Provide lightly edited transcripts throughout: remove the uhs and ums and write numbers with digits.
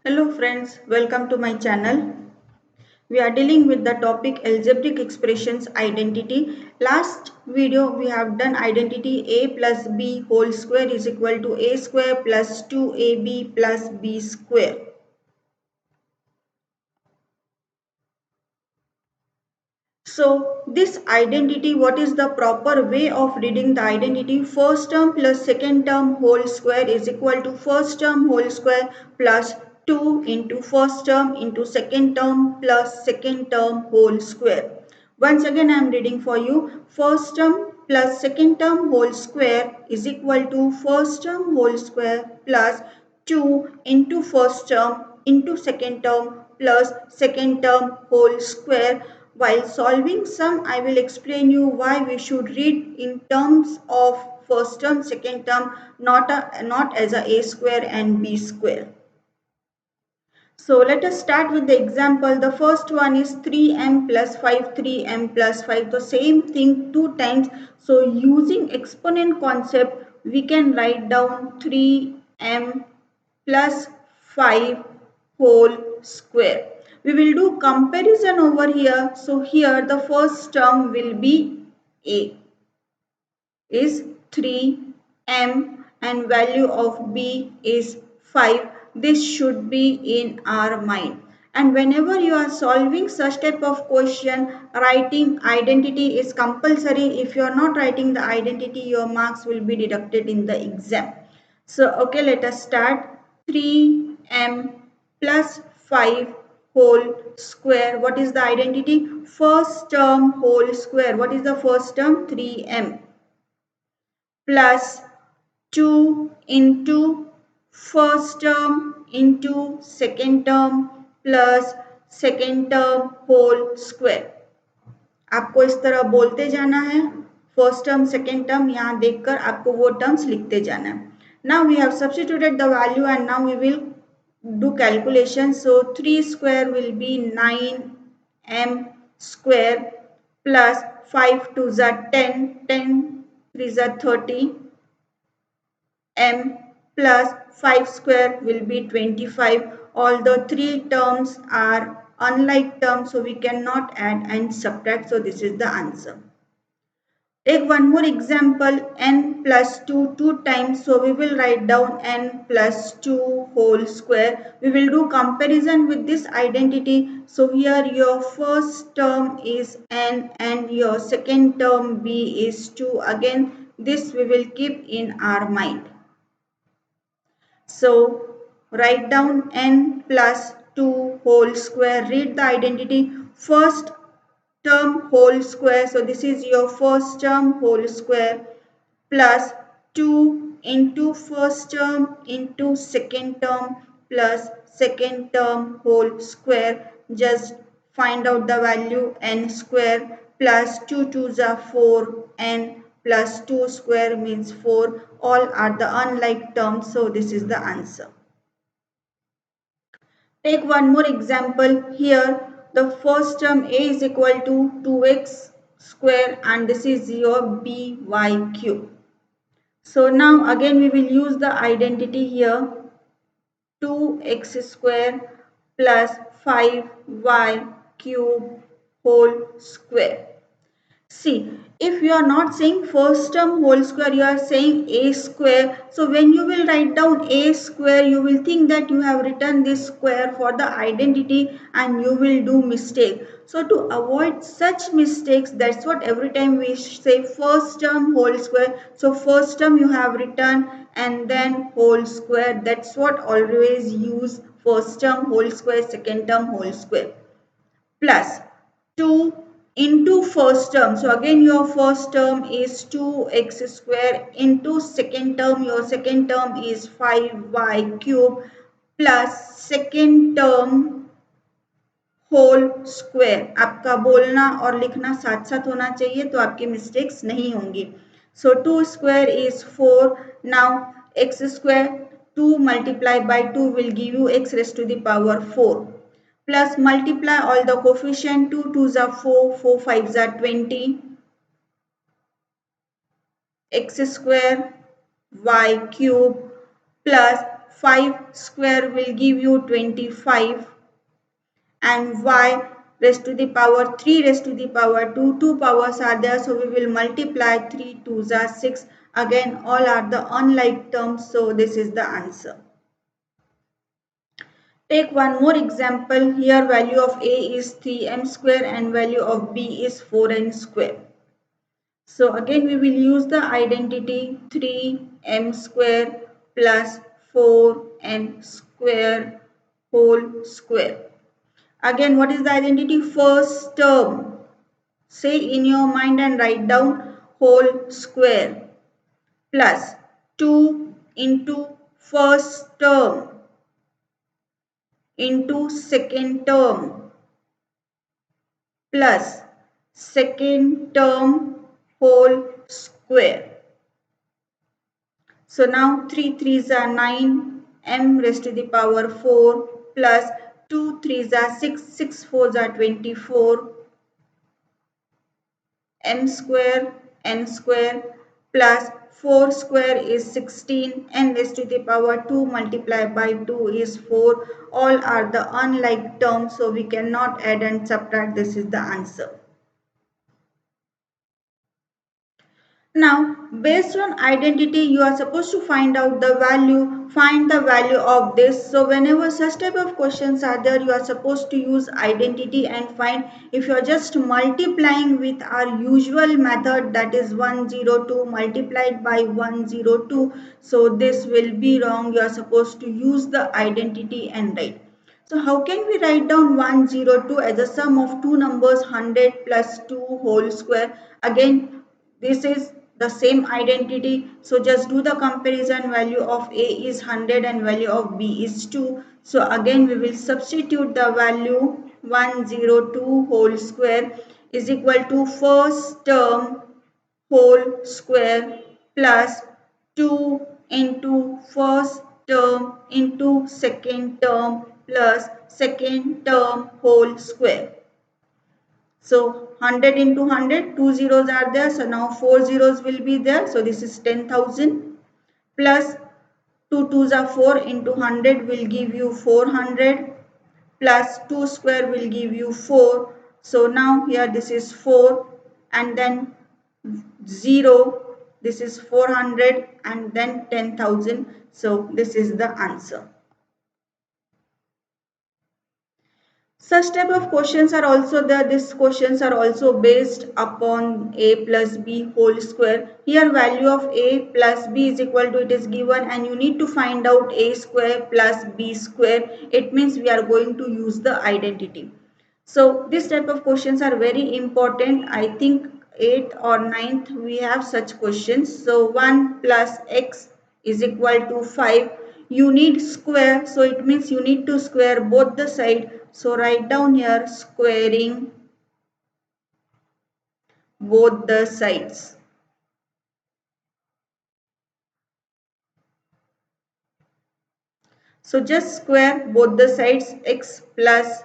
Hello friends, welcome to my channel. We are dealing with the topic algebraic expressions identity. Last video we have done identity a plus b whole square is equal to a square plus 2ab plus b square. So this identity, what is the proper way of reading the identity? First term plus second term whole square is equal to first term whole square plus 2 into first term into second term plus second term whole square. Once again I am reading for you. First term plus second term whole square is equal to first term whole square plus 2 into first term into second term plus second term whole square. While solving sum, I will explain you why we should read in terms of first term, second term, not as a square and b square. So let us start with the example. The first one is 3m plus 5, 3m plus 5. The same thing two times. So using exponent concept, we can write down 3m plus 5 whole square. We will do comparison over here. So here the first term will be a is 3m and value of b is 5. This should be in our mind. And whenever you are solving such type of question, writing identity is compulsory. If you are not writing the identity, your marks will be deducted in the exam. So okay, let us start. 3m plus 5 whole square. What is the identity? First term whole square. What is the first term? 3m plus 2 into first term into second term plus second term whole square. आपको इस तरह बोलते जाना है. First term second term यहाँ देखकर आपको वो टर्म्स लिखते जाना है. Now we have substituted the value and now we will do calculation. So 3 square will be 9m square plus 5 2 is 10, 10 3 is 30 m plus 5 square will be 25. All the three terms are unlike terms, so we cannot add and subtract. So this is the answer. Take one more example, n plus 2 two times. So we will write down n plus 2 whole square. We will do comparison with this identity. So here your first term is n and your second term b is 2. Again, this we will keep in our mind. So write down n plus 2 whole square. Read the identity. First term whole square. So this is your first term whole square plus 2 into first term into second term plus second term whole square. Just find out the value n square plus 2 2s are 4 n plus 2 square means 4. All are the unlike terms. So this is the answer. Take one more example here. The first term a is equal to 2x square and this is your by cube. So now again we will use the identity here. 2x square plus 5y cube whole square. See, if you are not saying first term whole square, you are saying a square. So when you will write down a square, you will think that you have written this square for the identity and you will do mistake. So to avoid such mistakes, that's what every time we say first term whole square. So first term you have written and then whole square. That's what always use first term whole square, second term whole square. Plus 2 into first term. So again your first term is 2x square into second term. Your second term is 5y cube plus second term whole square. आपका बोलना और लिखना साथ साथ होना चाहिए तो आपकी मिस्टेक्स नहीं होंगी. So 2 square is 4. Now x square 2 multiplied by 2 will give you x raised to the power 4. Plus multiply all the coefficient. 2 2s are 4, 4 5s are 20, x square y cube plus 5 square will give you 25, and y raised to the power 3 raised to the power 2. Two powers are there, so we will multiply 3 2s are 6. Again, all are the unlike terms, so this is the answer. Take one more example. Here value of a is 3m square and value of b is 4n square. So again we will use the identity 3m square plus 4n square whole square. Again, what is the identity? First term. Say in your mind and write down whole square plus 2 into first term into second term plus second term whole square. So now 3 3s are 9, m raised to the power 4 plus 2 3s are 6, 6 4s are 24, m square n square plus 4 square is 16, n raised to the power 2 multiplied by 2 is 4. All are the unlike terms, so we cannot add and subtract. This is the answer. Now, based on identity, you are supposed to find out the value, find the value of this. So, whenever such type of questions are there, you are supposed to use identity and find. If you are just multiplying with our usual method, that is 102 multiplied by 102, so this will be wrong. You are supposed to use the identity and write. So how can we write down 102 as a sum of two numbers 100 plus 2 whole square? Again, this is the same identity, so just do the comparison. Value of a is 100 and value of b is 2. So again we will substitute the value 102 whole square is equal to first term whole square plus 2 into first term into second term plus second term whole square. So 100 into 100, two zeros are there. So now 4 zeros will be there. So this is 10,000 plus 2 twos are 4 into 100 will give you 400 plus 2 square will give you 4. So now here this is 4 and then 0. This is 400 and then 10,000. So this is the answer. Such type of questions are also there. These questions are also based upon a plus b whole square. Here value of a plus b is equal to, it is given, and you need to find out a square plus b square. It means we are going to use the identity. So this type of questions are very important. I think 8th or 9th we have such questions. So 1 plus x is equal to 5. You need square, so it means you need to square both the side. So write down here squaring both the sides. So just square both the sides. X plus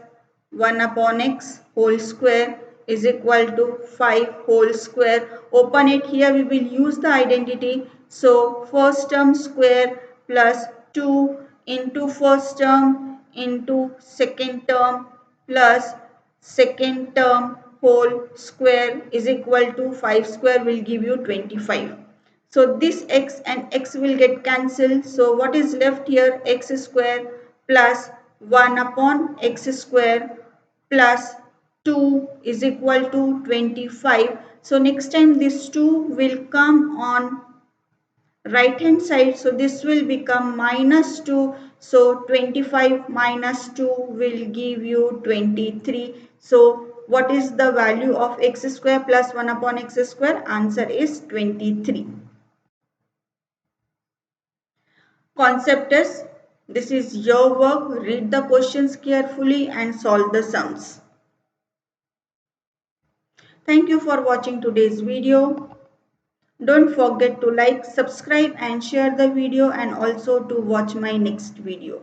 1 upon x whole square is equal to 5 whole square. Open it. Here we will use the identity. So first term square plus 2 into first term into second term plus second term whole square is equal to 5 square will give you 25. So this x and x will get cancelled. So what is left here? X square plus 1 upon x square plus 2 is equal to 25. So next time this 2 will come on right hand side. So this will become minus 2. So 25 minus 2 will give you 23. So what is the value of x square plus 1 upon x square? Answer is 23. Concept is, this is your work. Read the questions carefully and solve the sums. Thank you for watching today's video. Don't forget to like, subscribe and share the video, and also to watch my next video.